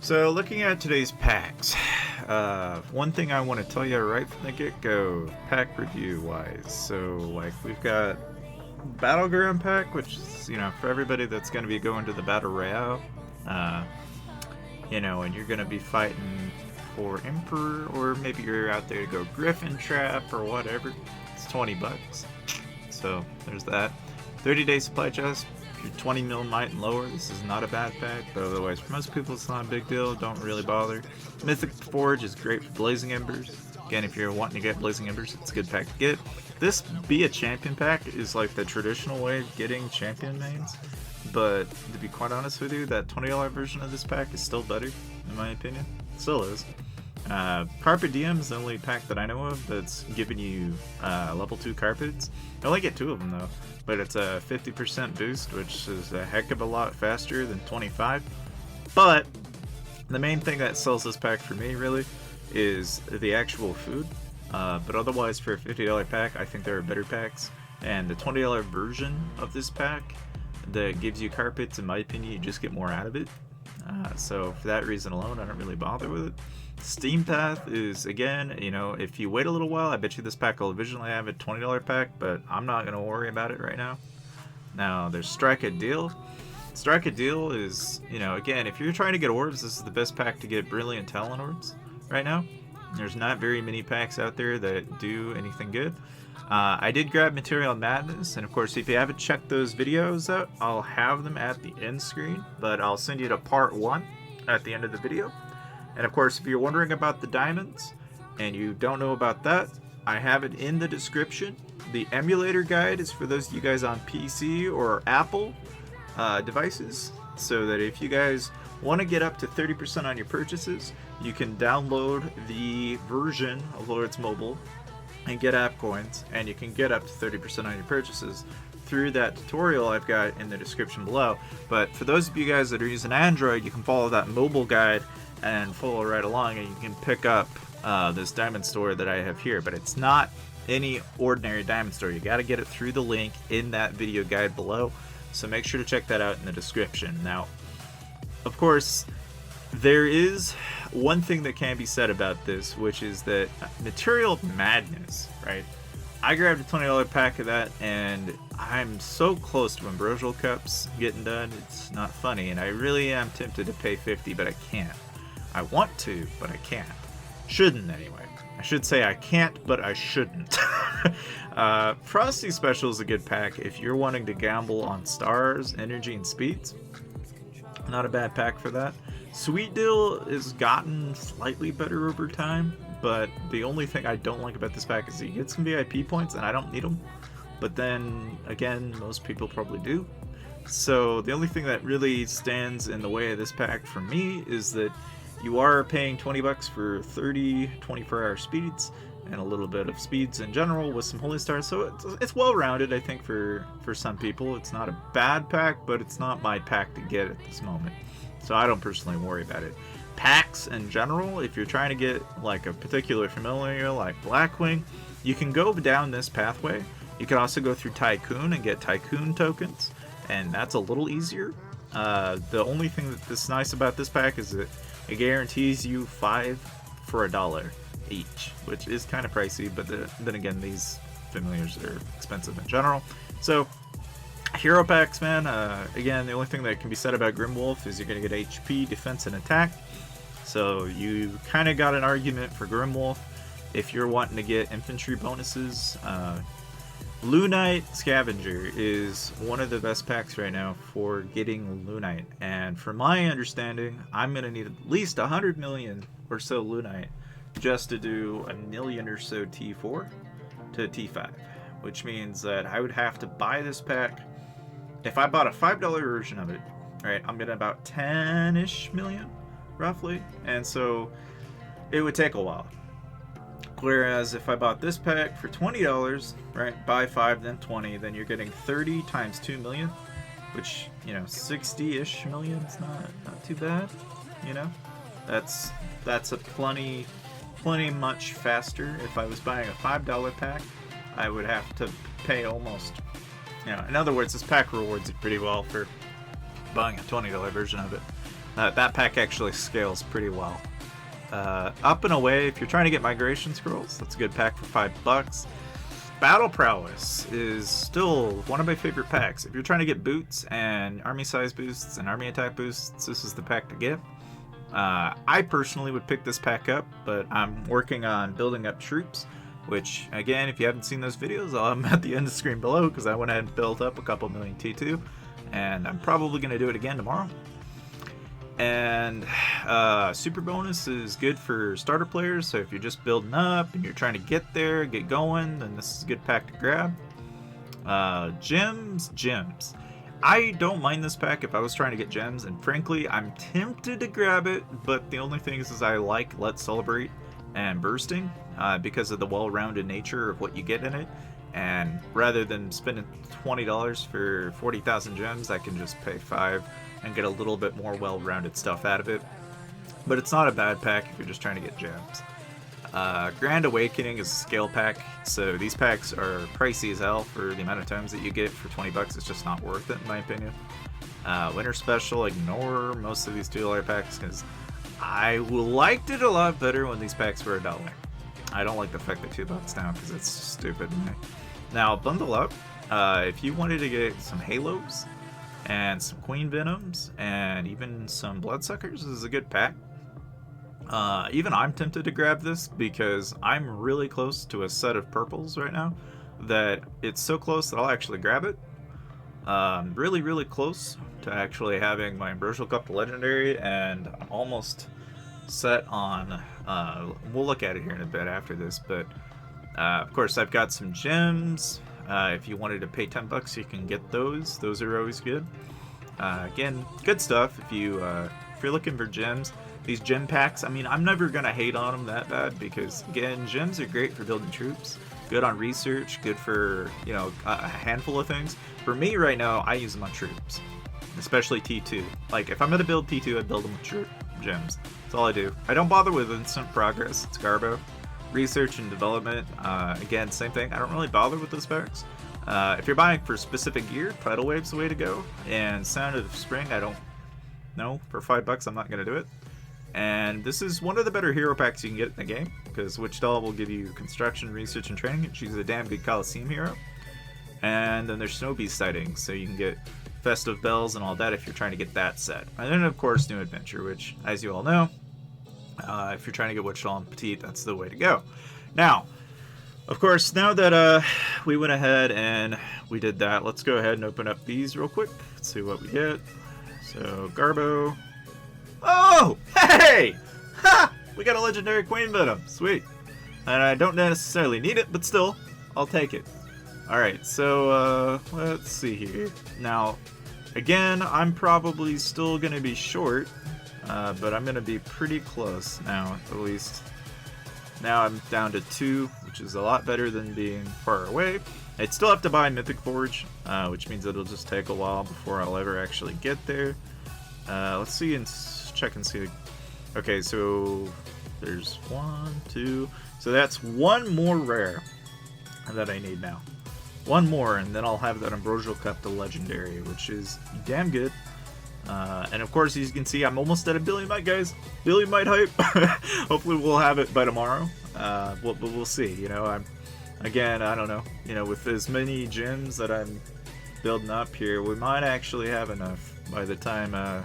So looking at today's packs, one thing I want to tell you right from the get-go, pack review wise. So like we've got Battleground pack, which is, for everybody that's going to be going to the Battle Royale, and you're going to be fighting for Emperor, or maybe you're out there to go Griffin Trap or whatever. It's $20. So there's that. 30-day supply chest. If you're 20 mil might and lower, this is not a bad pack, but otherwise for most people it's not a big deal. Don't really bother. Mythic Forge is great for Blazing Embers. Again, if you're wanting to get Blazing Embers, it's a good pack to get. This Be a Champion pack is like the traditional way of getting champion mains, but to be quite honest with you, that $20 version of this pack is still better, in my opinion. It still is. Carpet Diem is the only pack that I know of that's giving you level 2 carpets. I only get 2 of them though, but it's a 50% boost, which is a heck of a lot faster than 25. But the main thing that sells this pack for me really is the actual food. But otherwise, for a $50 pack, I think there are better packs. And the $20 version of this pack that gives you carpets, in my opinion, you just get more out of it. So for that reason alone, I don't really bother with it. Steam Path is, again, if you wait a little while, I bet you this pack will originally have a $20 pack, but I'm not going to worry about it right now. Now, there's Strike a Deal. Strike a Deal is, again, if you're trying to get orbs, this is the best pack to get Brilliant Talent orbs right now. There's not very many packs out there that do anything good. I did grab Material Madness, and of course, if you haven't checked those videos out, I'll have them at the end screen, but I'll send you to part 1 at the end of the video. And of course, if you're wondering about the diamonds and you don't know about that, I have it in the description. The emulator guide is for those of you guys on PC or Apple devices, so that if you guys want to get up to 30% on your purchases, you can download the version of Lords Mobile and get app coins, and you can get up to 30% on your purchases through that tutorial I've got in the description below. But for those of you guys that are using Android, you can follow that mobile guide and follow right along, and you can pick up this diamond store that I have here. But it's not any ordinary diamond store. You got to get it through the link in that video guide below, so make sure to check that out in the description. Now, of course, there is one thing that can be said about this, which is that Material Madness, right? I grabbed a $20 pack of that, and I'm so close to Ambrosial Cups getting done, it's not funny, and I really am tempted to pay $50, but I can't. I want to, but I can't. Shouldn't, anyway. I should say I can't, but I shouldn't. Frosty Special is a good pack if you're wanting to gamble on stars, energy, and speeds. Not a bad pack for that. Sweet Deal has gotten slightly better over time, but the only thing I don't like about this pack is you get some VIP points, and I don't need them. But then, again, most people probably do. So the only thing that really stands in the way of this pack for me is that you are paying $20 for 30 24-hour speeds and a little bit of speeds in general with some holy stars. So it's well-rounded, I think, for some people. It's not a bad pack, but it's not my pack to get at this moment. So I don't personally worry about it. Packs in general, if you're trying to get like a particular familiar like Blackwing, you can go down this pathway. You can also go through Tycoon and get Tycoon tokens, and that's a little easier. The only thing that's nice about this pack is that it guarantees you 5 for $1 each, which is kind of pricey, but then again, these familiars are expensive in general. So hero packs, man, again, the only thing that can be said about Grimwolf is you're going to get HP, defense, and attack. So you kind of got an argument for Grimwolf if you're wanting to get infantry bonuses. Lunite Scavenger is one of the best packs right now for getting Lunite, and from my understanding, I'm going to need at least 100 million or so Lunite just to do a million or so T4 to T5, which means that I would have to buy this pack. If I bought a $5 version of it, right, I'm getting about 10-ish million roughly, and so it would take a while. Whereas if I bought this pack for $20, right, buy 5 then 20, then you're getting 30 times 2 million, which, 60-ish million is not too bad, That's a plenty much faster. If I was buying a $5 pack, I would have to pay almost, in other words, this pack rewards it pretty well for buying a $20 version of it. That pack actually scales pretty well. Up and Away, if you're trying to get migration scrolls, that's a good pack for $5. Battle Prowess is still one of my favorite packs. If you're trying to get boots and army size boosts and army attack boosts, this is the pack to get. I personally would pick this pack up, but I'm working on building up troops, which, again, if you haven't seen those videos, I'll have them at the end of the screen below, because I went ahead and built up a couple million T2, and I'm probably going to do it again tomorrow. And Super Bonus is good for starter players, so if you're just building up and you're trying to get there, get going, then this is a good pack to grab. Gems. I don't mind this pack if I was trying to get gems, and frankly, I'm tempted to grab it, but the only thing is I like Let's Celebrate and Bursting because of the well-rounded nature of what you get in it. And rather than spending $20 for 40,000 gems, I can just pay $5 and get a little bit more well-rounded stuff out of it. But it's not a bad pack if you're just trying to get gems. Grand Awakening is a scale pack, so these packs are pricey as hell for the amount of times that you get for 20 bucks. It's just not worth it in my opinion. Winter Special, ignore most of these $2 packs because I liked it a lot better when these packs were $1. I don't like the fact that $2 down because it's stupid. Now, bundle up. If you wanted to get some Halos and some Queen Venoms and even some Bloodsuckers, this is a good pack. Even I'm tempted to grab this because I'm really close to a set of purples right now that it's so close that I'll actually grab it. Really close to actually having my Ambrosial Cup Legendary, and I'm almost set on, we'll look at it here in a bit after this, but of course I've got some gems. If you wanted to pay $10, you can get those. Those are always good. Again, good stuff if you're looking for gems. These gem packs, I mean, I'm never going to hate on them that bad because, again, gems are great for building troops, good on research, good for, you know, a handful of things. For me right now, I use them on troops, especially T2. Like, if I'm going to build T2, I build them with gems. That's all I do. I don't bother with instant progress. It's Garbo. Research and development, again, same thing. I don't really bother with those packs. If you're buying for specific gear, Tidal Wave's the way to go. And Sound of Spring, I don't know. For $5, I'm not going to do it. And this is one of the better hero packs you can get in the game, because Wichita will give you construction, research, and training. She's a damn good Coliseum hero. And then there's Snow Beast sightings, so you can get Festive Bells and all that if you're trying to get that set. And then, of course, New Adventure, which, as you all know, if you're trying to get Wichita and Petite, that's the way to go. Now, of course, now that we went ahead and we did that, let's go ahead and open up these real quick. Let's see what we get. So, Garbo. Oh! Hey! Ha! We got a legendary Queen Venom. Sweet. And I don't necessarily need it, but still, I'll take it. Alright, so, let's see here. Now, again, I'm probably still going to be short, but I'm going to be pretty close now, at least. Now I'm down to 2, which is a lot better than being far away. I'd still have to buy Mythic Forge, which means it'll just take a while before I'll ever actually get there. Let's see and check and see. Okay, so there's 1, 2. So that's one more rare that I need now. One more, and then I'll have that Ambrosial Cup to Legendary, which is damn good. And of course, as you can see, I'm almost at a billion might, guys. Billion might hype. Hopefully, we'll have it by tomorrow. But we'll see. You know, again, I don't know. You know, with as many gems that I'm building up here, we might actually have enough by the time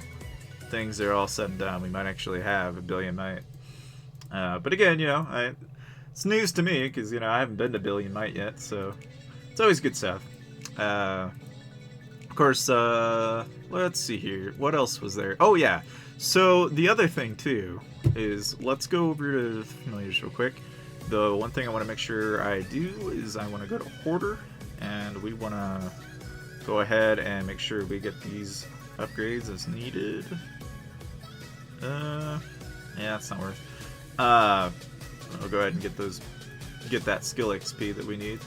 things are all said and done. We might actually have a billion might. But again, you know, it's news to me because, you know, I haven't been to billion might yet, so it's always good stuff. Of course, let's see here. What else was there? Oh, yeah. So the other thing, too, is let's go over to the familiars real quick. The one thing I want to make sure I do is I want to go to Hoarder, and we want to go ahead and make sure we get these upgrades as needed. Yeah, it's not worth. We'll go ahead and get that skill XP that we need.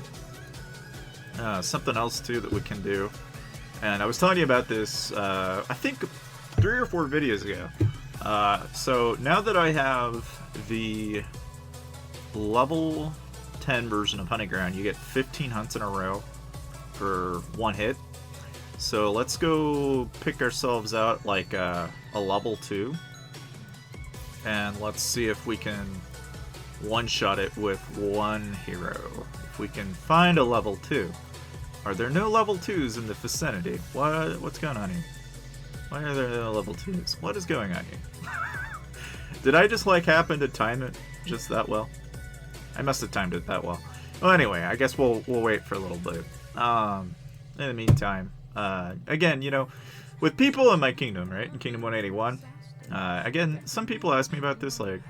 Something else too that we can do, and I was telling you about this I think 3 or 4 videos ago. So now that I have the level 10 version of Hunting Ground, you get 15 hunts in a row for 1 hit. So let's go pick ourselves out like a level 2. And let's see if we can one-shot it with one hero. If we can find a level 2. Are there no level 2s in the vicinity? What's going on here? Why are there no level 2s? What is going on here? Did I just like happen to time it just that well? I must have timed it that well. Well, anyway, I guess we'll wait for a little bit. In the meantime, again, you know, with people in my kingdom, right? In Kingdom 181, again, some people ask me about this, like,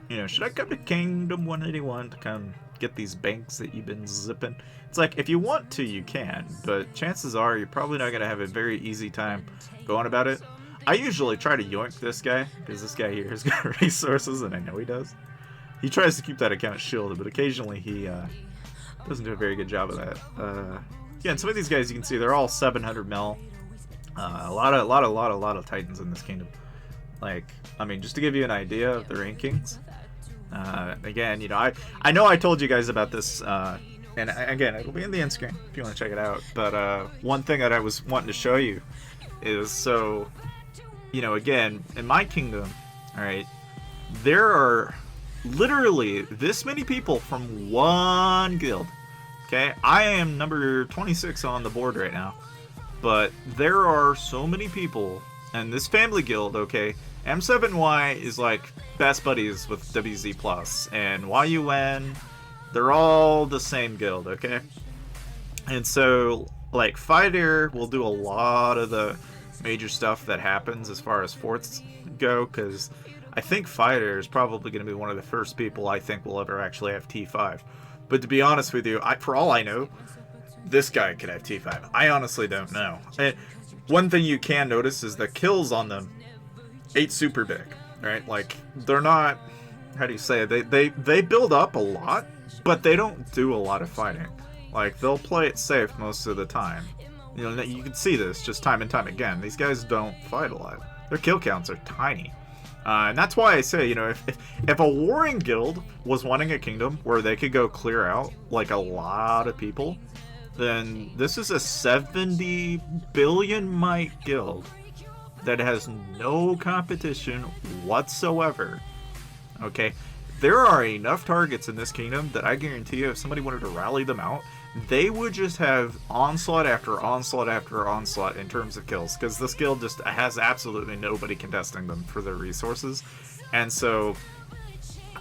you know, should I come to Kingdom 181 to come get these banks that you've been zipping? It's like, if you want to, you can, but chances are you're probably not going to have a very easy time going about it. I usually try to yoink this guy, because this guy here has got resources, and I know he does. He tries to keep that account shielded, but occasionally he doesn't do a very good job of that. Yeah, and some of these guys you can see they're all 700 mil. A lot of titans in this kingdom. Like, I mean, just to give you an idea of the rankings. Again, you know, I know I told you guys about this, and again, it'll be in the end screen if you want to check it out. But one thing that I was wanting to show you is, so, you know, again, in my kingdom, all right, there are literally this many people from one guild. Okay, I am number 26 on the board right now, but there are so many people, and this family guild, okay, M7Y is like best buddies with WZ Plus, and YUN, they're all the same guild, okay? And so, like, Fighter will do a lot of the major stuff that happens as far as forts go, because I think Fighter is probably going to be one of the first people I think will ever actually have T5. But to be honest with you, for all I know, this guy could have T5. I honestly don't know. And one thing you can notice is the kills on them ain't super big, right? Like, they're not, how do you say it? They build up a lot, but they don't do a lot of fighting. Like, they'll play it safe most of the time. You know, you can see this just time and time again. These guys don't fight a lot. Their kill counts are tiny. And that's why I say, you know, if a warring guild was wanting a kingdom where they could go clear out, like, a lot of people, then this is a 70 billion might guild that has no competition whatsoever. Okay? There are enough targets in this kingdom that I guarantee you, if somebody wanted to rally them out, they would just have onslaught after onslaught after onslaught in terms of kills, because this guild just has absolutely nobody contesting them for their resources. And so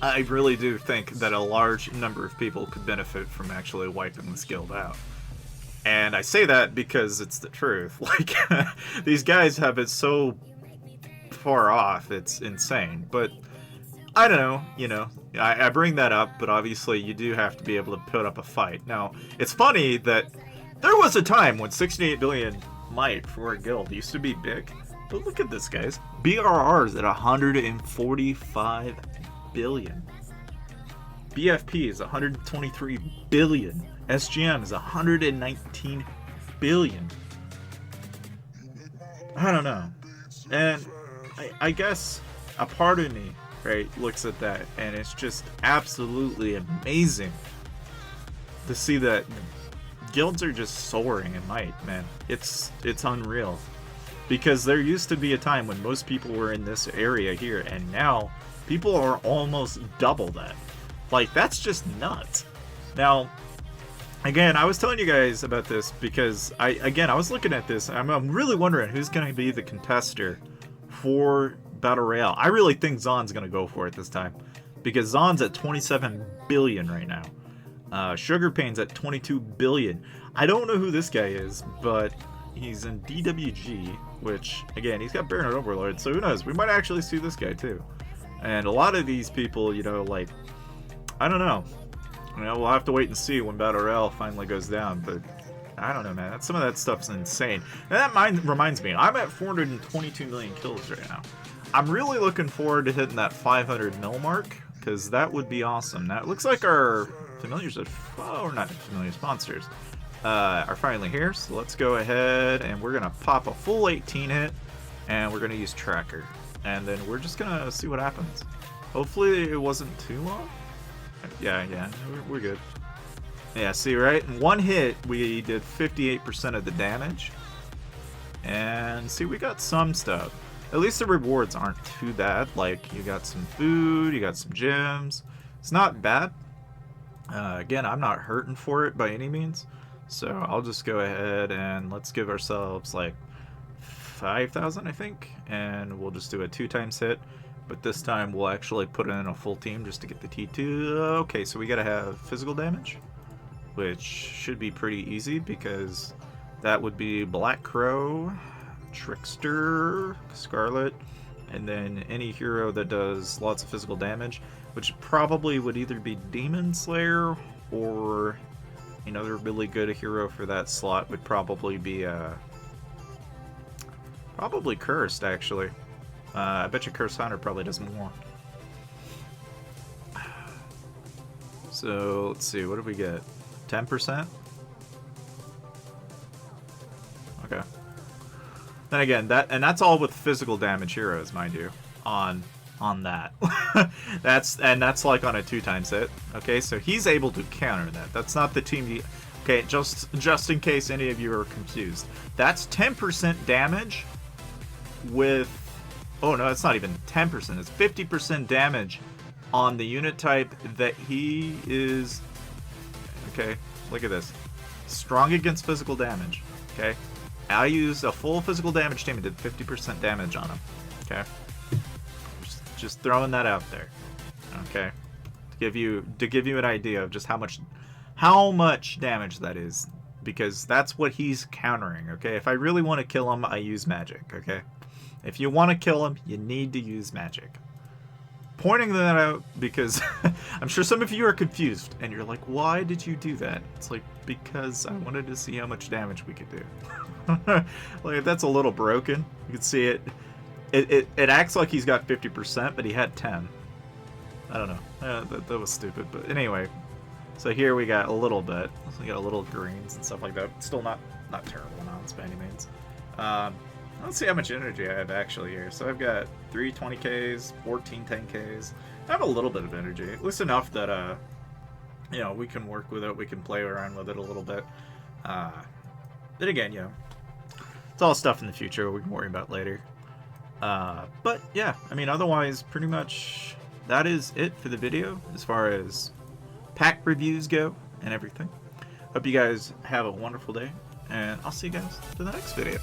I really do think that a large number of people could benefit from actually wiping this guild out. And I say that because it's the truth. Like, these guys have it so far off, it's insane. But I don't know, you know, I bring that up, but obviously you do have to be able to put up a fight. Now, it's funny that there was a time when 68 billion might for a guild used to be big, but look at this, guys. BRR is at 145 billion. BFP is 123 billion. SGM is 119 billion. I don't know. And I guess a part of me, right, looks at that, and it's just absolutely amazing to see that guilds are just soaring in might, man. It's unreal. Because there used to be a time when most people were in this area here, and now people are almost double that. Like, that's just nuts. Now, again, I was telling you guys about this because I was looking at this, and I'm really wondering who's going to be the contester for Battle Royale. I really think Zon's going to go for it this time, because Zon's at 27 billion right now. Sugar Pain's at 22 billion. I don't know who this guy is, but he's in DWG, which, again, he's got Baron Overlord, so who knows? We might actually see this guy too. And a lot of these people, you know, like, I don't know. You know, we'll have to wait and see when Battle Royale finally goes down, but I don't know, man. Some of that stuff's insane. And that reminds me, I'm at 422 million kills right now. I'm really looking forward to hitting that 500 mil mark, because that would be awesome. Now, it looks like our familiars or not familiars, monsters, are finally here. So let's go ahead and we're going to pop a full 18 hit, and we're going to use Tracker. And then we're just going to see what happens. Hopefully it wasn't too long. Yeah, we're good. Yeah, see, right? In one hit, we did 58% of the damage. And see, we got some stuff. At least the rewards aren't too bad. Like, you got some food, you got some gems. It's not bad. Again, I'm not hurting for it by any means. So I'll just go ahead and let's give ourselves like 5,000, I think. And we'll just do a 2x hit. But this time we'll actually put in a full team just to get the T2. Okay, so we gotta have physical damage, which should be pretty easy because that would be Black Crow, Trickster, Scarlet, and then any hero that does lots of physical damage, which probably would either be Demon Slayer or another really good hero for that slot would probably be probably Cursed, actually. I bet you Cursed Hunter probably does more. So let's see, what did we get? 10%? Okay. Then again, that's all with physical damage heroes, mind you, on that. that's like on a 2x hit. Okay, so he's able to counter that. That's not the team he. Okay, just in case any of you are confused, that's 10% damage with. Oh no, it's not even 10%. It's 50% damage on the unit type that he is. Okay, look at this. Strong against physical damage. Okay, I used a full physical damage team and did 50% damage on him. Okay, just throwing that out there. Okay, to give you an idea of just how much damage that is, because that's what he's countering. Okay, if I really want to kill him, I use magic. Okay, if you want to kill him, you need to use magic. Pointing that out because I'm sure some of you are confused and you're like, why did you do that? It's like, because I wanted to see how much damage we could do. Like, that's a little broken. You can see it. It acts like he's got 50%, but he had 10. I don't know. That was stupid. But anyway, so here we got a little bit. We got a little greens and stuff like that. Still not terrible amounts by any means. Let's see how much energy I have actually here. So I've got 3 20Ks, 14 10Ks. I have a little bit of energy, at least enough that you know, we can work with it. We can play around with it a little bit. Then again, you know, it's all stuff in the future we can worry about later. But yeah, I mean, otherwise, pretty much that is it for the video as far as pack reviews go and everything. Hope you guys have a wonderful day, and I'll see you guys to the next video.